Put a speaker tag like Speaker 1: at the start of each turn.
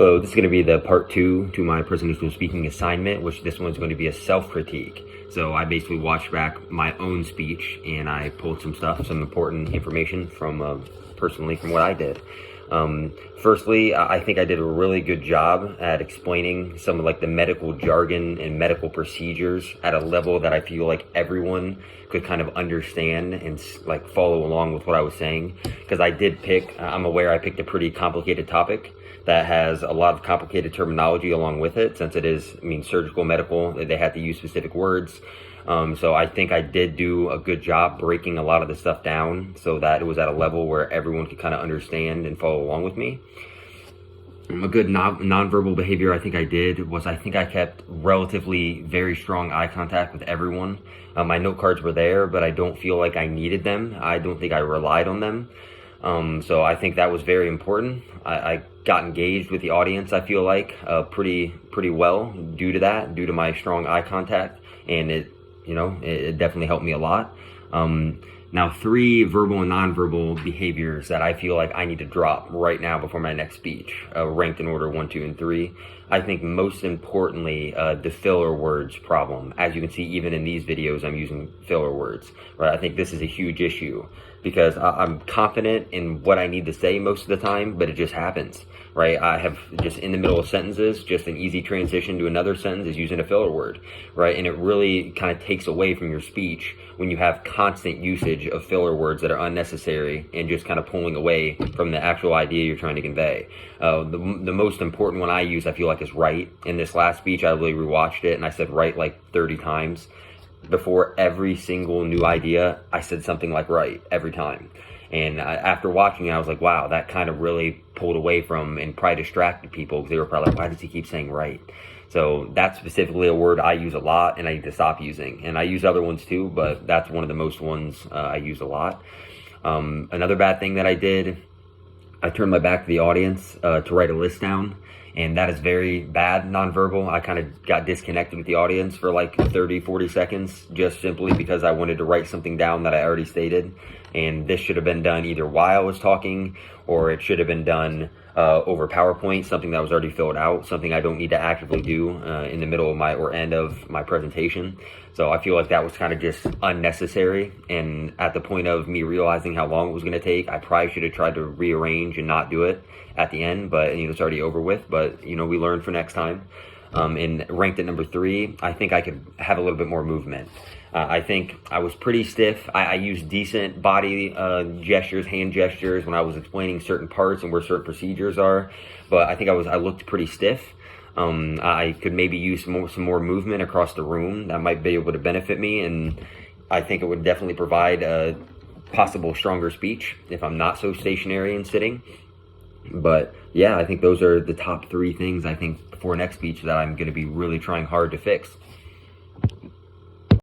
Speaker 1: So this is going to be the part 2 to my presentation speaking assignment, which this one's going to be a self-critique. So I basically watched back my own speech and I pulled some important information from personally from what I did. Firstly, I think I did a really good job at explaining some of like the medical jargon and medical procedures at a level that I feel like everyone could kind of understand and like follow along with what I was saying. Because I did I'm aware I picked a pretty complicated topic that has a lot of complicated terminology along with it, since it is, surgical, medical, they had to use specific words. So I think I did do a good job breaking a lot of the stuff down so that it was at a level where everyone could kind of understand and follow along with me. A good nonverbal behavior I think I kept relatively very strong eye contact with everyone. My note cards were there, but I don't feel like I needed them. I don't think I relied on them. So I think that was very important. I got engaged with the audience, I feel like, pretty well due to my strong eye contact, and it definitely helped me a lot. Now, 3 verbal and nonverbal behaviors that I feel like I need to drop right now before my next speech, ranked in order 1, 2, and 3. I think most importantly, the filler words problem. As you can see, even in these videos, I'm using filler words, right? I think this is a huge issue because I'm confident in what I need to say most of the time, but it just happens, right? I have just in the middle of sentences, just an easy transition to another sentence is using a filler word, right? And it really kind of takes away from your speech when you have constant usage of filler words that are unnecessary and just kind of pulling away from the actual idea you're trying to convey. The most important one I use, I feel like, is right. In this last speech, I really rewatched it and I said right like 30 times. Before every single new idea, I said something like right every time. And after watching it, I was like, wow, that kind of really pulled away from and probably distracted people because they were probably like, why does he keep saying right? So that's specifically a word I use a lot and I need to stop using. And I use other ones too, but that's one of the most ones I use a lot. Another bad thing that I did, I turned my back to the audience to write a list down. And that is very bad nonverbal. I kind of got disconnected with the audience for like 30, 40 seconds, just simply because I wanted to write something down that I already stated. And this should have been done either while I was talking, or it should have been done over PowerPoint, something that was already filled out, something I don't need to actively do in the middle of or end of my presentation. So I feel like that was kind of just unnecessary. And at the point of me realizing how long it was going to take, I probably should have tried to rearrange and not do it at the end, but it's already over with. But we learn for next time. And ranked at number 3, I think I could have a little bit more movement. I think I was pretty stiff. I used decent body gestures, hand gestures when I was explaining certain parts and where certain procedures are, but I think I looked pretty stiff. I could maybe use some more movement across the room that might be able to benefit me, and I think it would definitely provide a possible stronger speech if I'm not so stationary and sitting. But yeah, I think those are the top 3 things I think for next speech that I'm going to be really trying hard to fix.